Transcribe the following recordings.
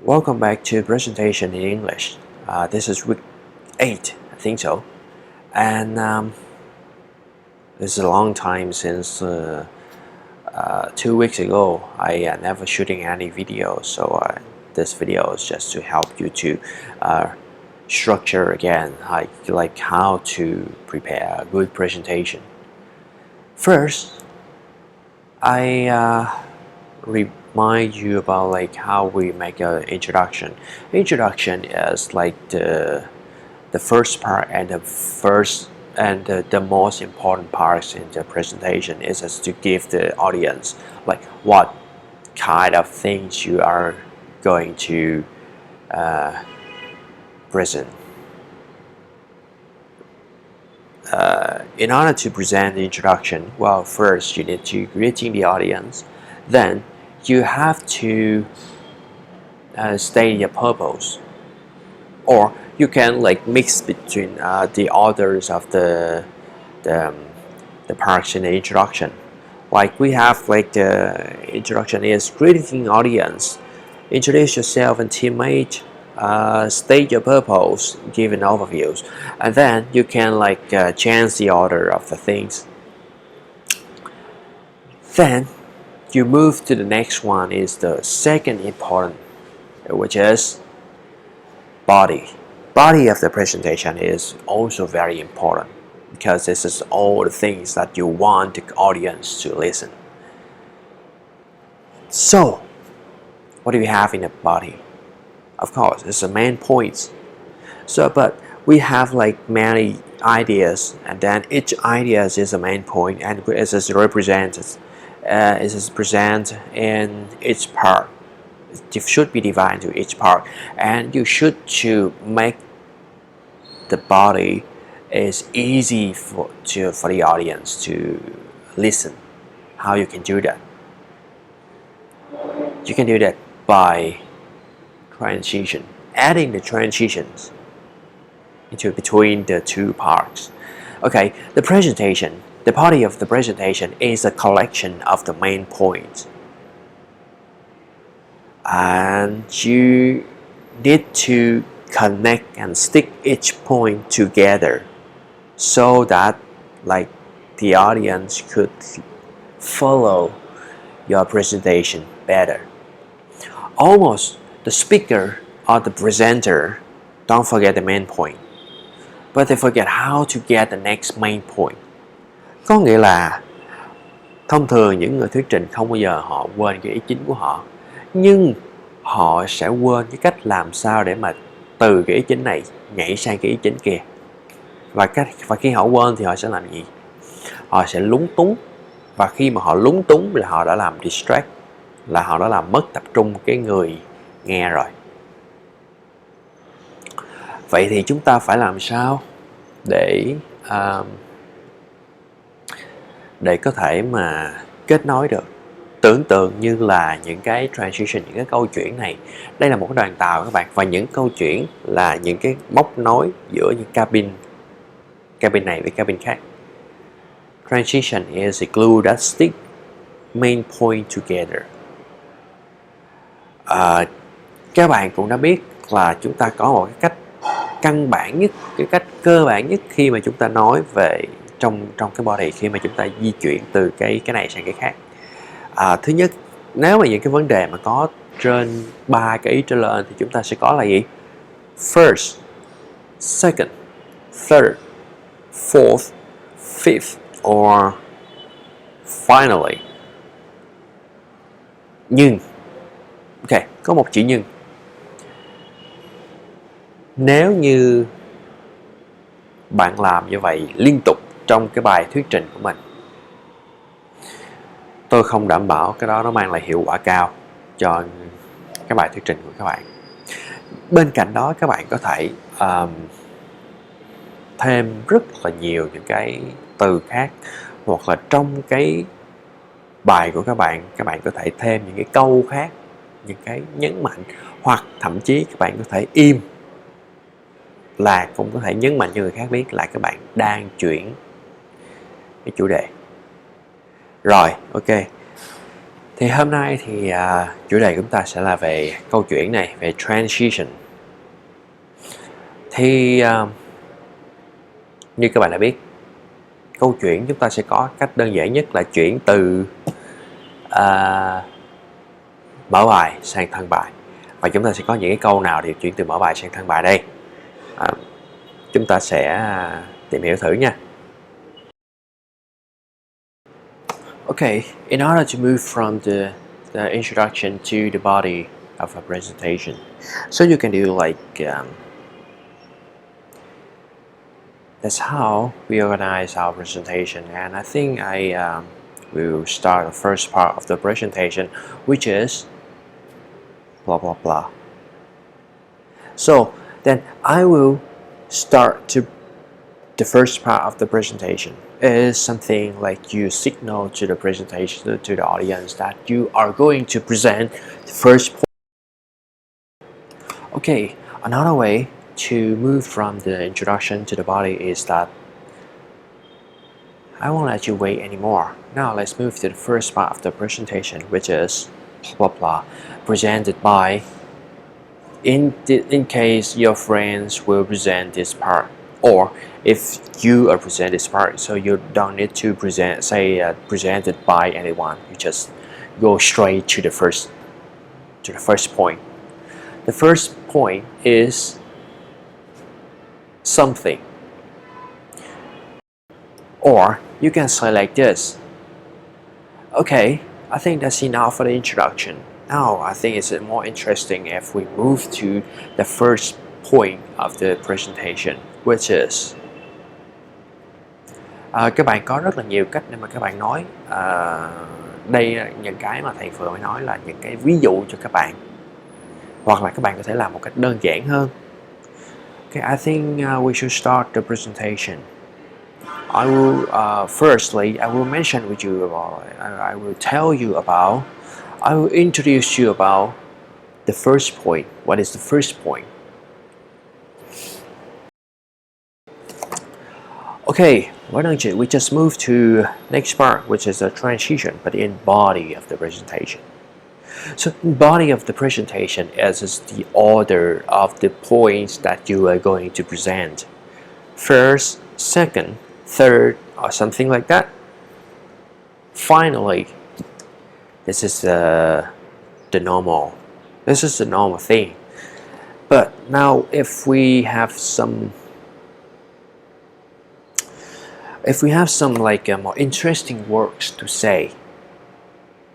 Welcome back to presentation in English. This is week 8, I think so. And this is a long time since 2 weeks ago. I never shooting any video, so this video is just to help you to structure again, like how to prepare a good presentation. First, I remind you about like how we make an introduction. Introduction is like the first part and the most important parts in the presentation is just to give the audience like what kind of things you are going to present. In order to present the introduction, well, first you need to greeting the audience, then you have to state your purpose, or you can like mix between the orders of the parts in the introduction. Like we have like the introduction is greeting audience, introduce yourself and teammate, state your purpose, give an overview, and then you can like change the order of the things. Then you move to the next one is the second important, which is body. Body of the presentation is also very important because this is all the things that you want the audience to listen. So what do we have in the body? Of course, it's the main points. So, but we have like many ideas, and then each idea is a main point, and it is represented. It is presented in each part. It should be divided into each part, and you should to make the body is easy for the audience to listen. How you can do that? You can do that by transition, adding the transitions into between the two parts. Okay, the presentation, the body of the presentation is a collection of the main points, and you need to connect and stick each point together so that like the audience could follow your presentation better. Almost the speaker or the presenter don't forget the main point, but they forget how to get the next main point. Có nghĩa là thông thường những người thuyết trình không bao giờ họ quên cái ý chính của họ, nhưng họ sẽ quên cái cách làm sao để mà từ cái ý chính này nhảy sang cái ý chính kia. Và khi họ quên thì họ sẽ làm gì? Họ sẽ lúng túng, và khi mà họ lúng túng là họ đã làm distract, là họ đã làm mất tập trung cái người nghe rồi. Vậy thì chúng ta phải làm sao để có thể mà kết nối được? Tưởng tượng như là những cái transition, những cái câu chuyển này, đây là một cái đoàn tàu các bạn, và những câu chuyển là những cái móc nối giữa những cabin này với cabin khác. Transition is a glue that stick main point together. Các bạn cũng đã biết là chúng ta có một cái cách căn bản nhất, cái cách cơ bản nhất khi mà chúng ta nói về trong cái body, khi mà chúng ta di chuyển từ cái này sang cái khác. Thứ nhất, nếu mà những cái vấn đề mà có trên 3 cái ý trở lên thì chúng ta sẽ có là gì? First, second, third, fourth, fifth, or finally. Nhưng, ok, có một chữ nhưng. Nếu như bạn làm như vậy liên tục trong cái bài thuyết trình của mình, tôi không đảm bảo cái đó nó mang lại hiệu quả cao cho cái bài thuyết trình của các bạn. Bên cạnh đó, các bạn có thể thêm rất là nhiều những cái từ khác, hoặc là trong cái bài của các bạn có thể thêm những cái câu khác, những cái nhấn mạnh, hoặc thậm chí các bạn có thể im, là cũng có thể nhấn mạnh cho người khác biết là các bạn đang chuyển cái chủ đề. Rồi, ok. Thì hôm nay thì chủ đề của chúng ta sẽ là về câu chuyện này, về transition. Thì như các bạn đã biết, câu chuyện chúng ta sẽ có cách đơn giản nhất là chuyển từ mở bài sang thân bài. Và chúng ta sẽ có những cái câu nào để chuyển từ mở bài sang thân bài đây? Chúng ta sẽ tìm hiểu thử nha. Okay, in order to move from the introduction to the body of a presentation, so you can do like that's how we organize our presentation, and I think I will start the first part of the presentation, which is blah blah blah. So then I will start to the first part of the presentation is something like you signal to the presentation to the audience that you are going to present the first point. Okay, another way to move from the introduction to the body is that I won't let you wait anymore. Now let's move to the first part of the presentation, which is blah blah blah, presented by, in case your friends will present this part, or if you are present this part, so you don't need to presented by anyone. You just go straight to the first point. The first point is something, or you can say like this. Okay, I think that's enough for the introduction. Now I think it's more interesting if we move to the first point of the presentation, which is các bạn có rất là nhiều cách để mà các bạn nói. Đây là những cái mà thầy vừa mới nói là những cái ví dụ cho các bạn, hoặc là các bạn có thể làm một cách đơn giản hơn. Okay, I think we should start the presentation. I will firstly I will mention with you about, I will tell you about, I will introduce you about the first point. What is the first point? Okay, why don't we just move to next part, which is a transition, but in body of the presentation. So body of the presentation is the order of the points that you are going to present. First, second, third, or something like that. Finally, this is the normal thing. But now if we have some like more interesting words to say,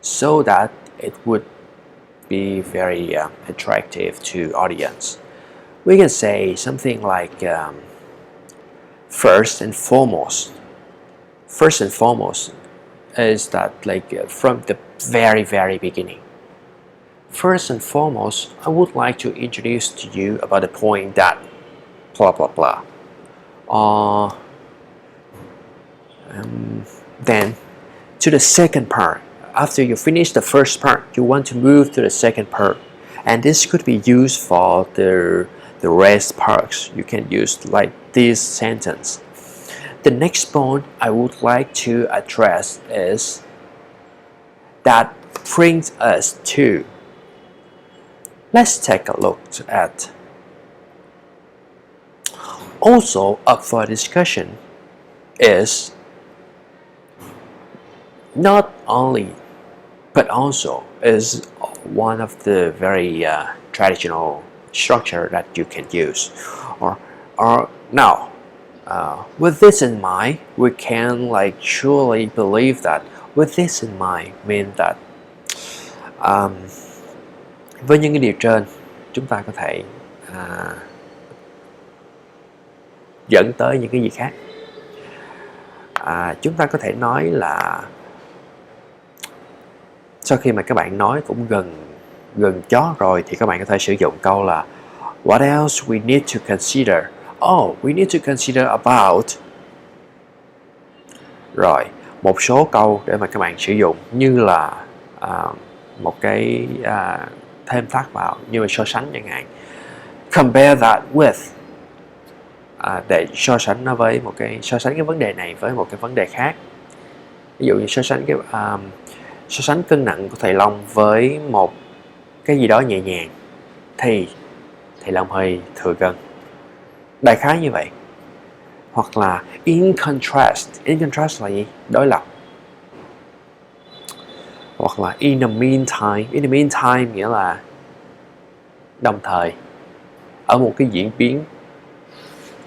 so that it would be very attractive to audience, we can say something like first and foremost is that like from the very beginning. First and foremost, I would like to introduce to you about the point that blah blah blah. Then to the second part. After you finish the first part, you want to move to the second part, and this could be used for the rest parts. You can use like this sentence. The next point I would like to address is that brings us to. Let's take a look at. Also up for discussion is not only, but also is one of the very traditional structure that you can use. Or now, with this in mind, we can like surely believe that with this in mind mean that với những cái điều trên, chúng ta có thể dẫn tới những cái gì khác. Chúng ta có thể nói là sau khi mà các bạn nói cũng gần chót rồi, thì các bạn có thể sử dụng câu là what else we need to consider. Oh, we need to consider about. Rồi, một số câu để mà các bạn sử dụng như là một cái thêm thắt vào, như là so sánh chẳng hạn. Compare that with, để so sánh nó với cái vấn đề này với một cái vấn đề khác. Ví dụ như so sánh So sánh cân nặng của thầy Long với một cái gì đó nhẹ nhàng thì thầy Long hơi thừa cân. Đại khái như vậy. Hoặc là in contrast. In contrast là gì? Đối lập. Hoặc là in the meantime. In the meantime nghĩa là đồng thời, ở một cái diễn biến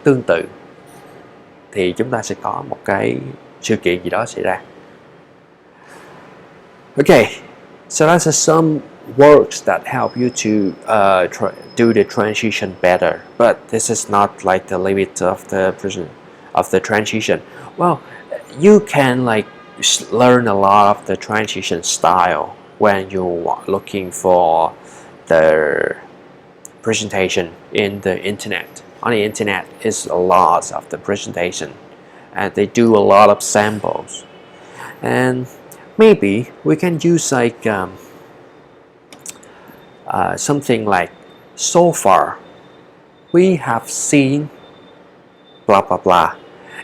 tương tự thì chúng ta sẽ có một cái sự kiện gì đó xảy ra. Okay, so that's some works that help you to do the transition better. But this is not like the limit of the transition. Well, you can like learn a lot of the transition style when you are looking for the presentation in the internet. On the internet is a lot of the presentation, and they do a lot of samples. And maybe we can use like something like, so far we have seen blah blah blah.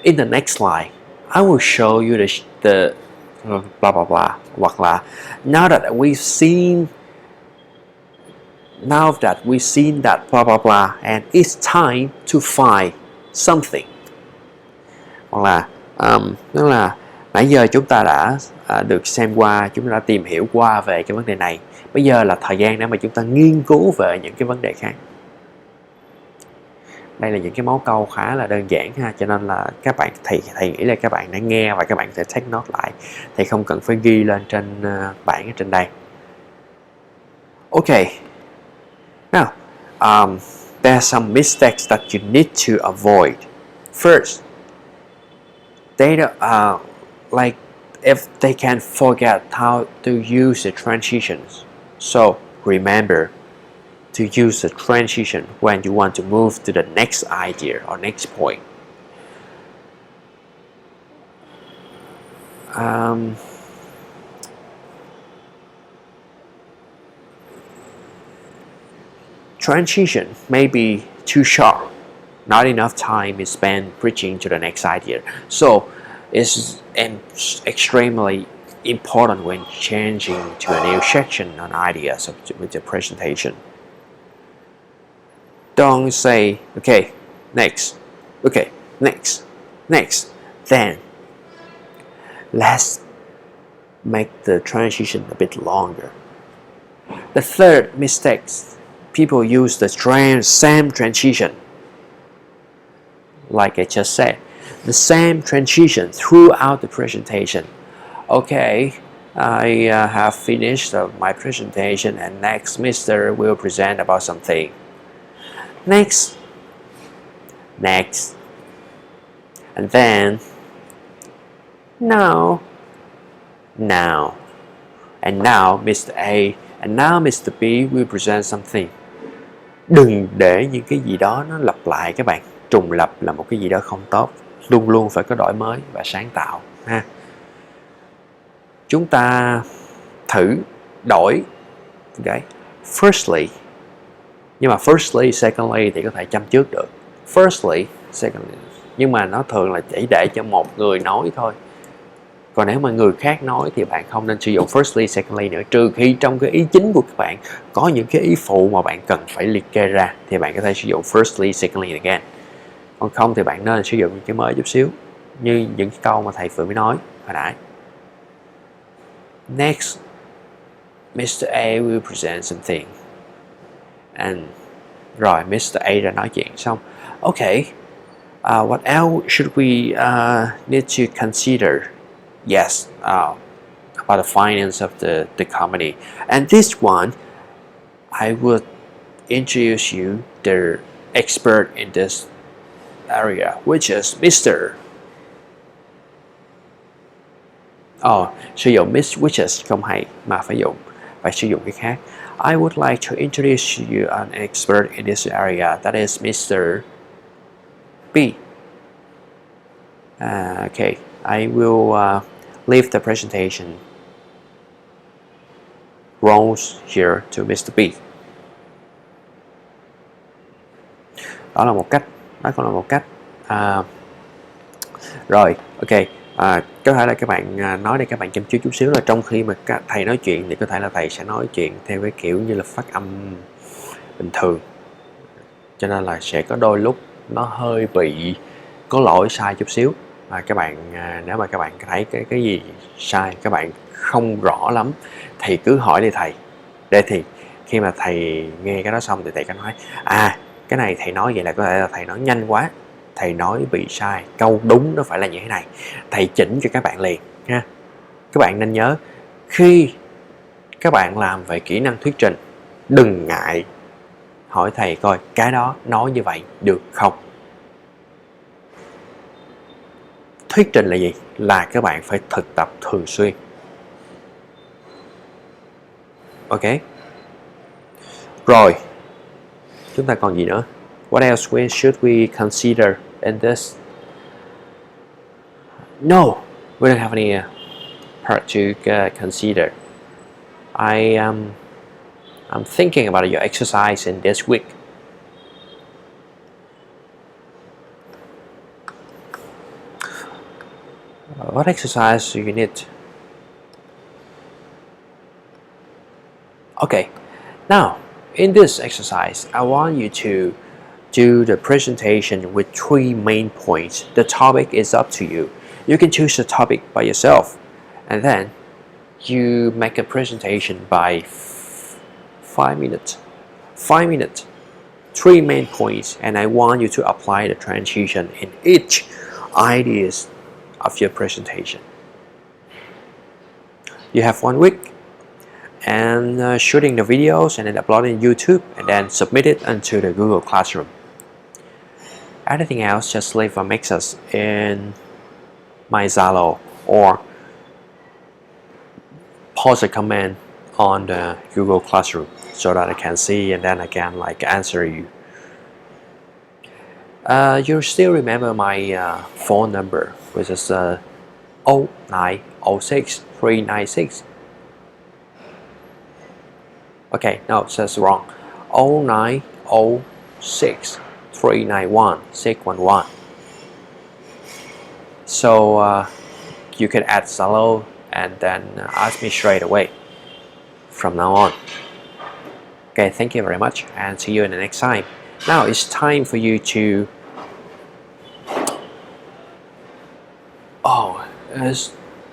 In the next slide, I will show you the blah blah blah. Hoặc là now that we've seen that blah blah blah, and it's time to find something. Hoặc là tức là nãy giờ chúng ta đã được xem qua, chúng ta đã tìm hiểu qua về cái vấn đề này. Bây giờ là thời gian để mà chúng ta nghiên cứu về những cái vấn đề khác. Đây là những cái mẫu câu khá là đơn giản ha, cho nên là các bạn thầy nghĩ là các bạn đã nghe và các bạn sẽ take note lại. Thầy không cần phải ghi lên trên bảng ở trên đây. Okay. Now, there are some mistakes that you need to avoid. First, they like if they can forget how to use the transitions. So remember to use the transition when you want to move to the next idea or next point. Transition may be too sharp. Not enough time is spent preaching to the next idea. So it's extremely important when changing to a new section on ideas with the presentation. Don't say, okay, next, okay, next, then let's make the transition a bit longer. The third mistake, people use the same transition. Like I just said, the same transition throughout the presentation. Okay, I have finished my presentation, and next Mr. will present about something. Next, and then now, and now Mr. A, and now Mr. B will present something. Đừng để những cái gì đó nó lặp lại các bạn. Trùng lặp là một cái gì đó không tốt. Luôn luôn phải có đổi mới và sáng tạo ha. Chúng ta thử đổi cái firstly. Nhưng mà firstly, secondly thì có thể chăm trước được. Firstly, secondly. Nhưng mà nó thường là chỉ để cho một người nói thôi. Còn nếu mà người khác nói thì bạn không nên sử dụng firstly, secondly nữa. Trừ khi trong cái ý chính của các bạn có những cái ý phụ mà bạn cần phải liệt kê ra, thì bạn có thể sử dụng firstly, secondly again. Còn không thì bạn nên sử dụng những cái mới chút xíu, như những cái câu mà thầy vừa mới nói hồi nãy. Next, Mr. A will present something. And rồi Mr. A đã nói chuyện xong. Okay, what else should we need to consider? Yes, about the finance of the company. And this one, I would introduce you the expert in this area, which is Mr. Sử dụng which is không hay mà phải sử dụng cái khác. I would like to introduce you an expert in this area, that is Mr. B. Okay, I will leave the presentation roles here to Mr. B. Đó là một cách. Rồi, ok. Có thể là các bạn nói để các bạn chăm chú chút xíu, là trong khi mà các thầy nói chuyện thì có thể là thầy sẽ nói chuyện theo cái kiểu như là phát âm bình thường, cho nên là sẽ có đôi lúc nó hơi bị có lỗi sai chút xíu. Các bạn nếu mà các bạn thấy cái gì sai, các bạn không rõ lắm thì cứ hỏi đi thầy, để thì khi mà thầy nghe cái đó xong thì thầy có nói cái này thầy nói vậy là có thể là thầy nói nhanh quá, thầy nói bị sai, câu đúng nó phải là như thế này, thầy chỉnh cho các bạn liền ha. Các bạn nên nhớ, khi các bạn làm về kỹ năng thuyết trình, đừng ngại hỏi thầy coi cái đó nói như vậy được không. Thuyết trình là gì? Là các bạn phải thực tập thường xuyên. Ok. Rồi, chúng ta còn gì nữa? What else should we consider in this? No, we don't have any part to consider. I'm thinking about your exercise in this week. What exercise do you need? Okay, now in this exercise, I want you to do the presentation with 3 main points. The topic is up to you. You can choose the topic by yourself, and then you make a presentation by 5 minutes. 5 minutes, 3 main points, and I want you to apply the transition in each ideas of your presentation. You have 1 week, and shooting the videos and then uploading YouTube and then submit it into the Google Classroom. Anything else, just leave a message in my Zalo or post a comment on the Google Classroom so that I can see and then I can answer you. You still remember my phone number, which is 0906 396. Okay, no, it says wrong. 0906 391 611. So you can add Zalo and then ask me straight away from now on. Okay, thank you very much and see you in the next time. Now it's time for you to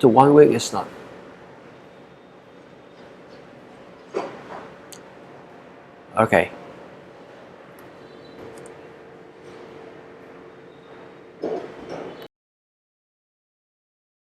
the 1 week is not. Okay,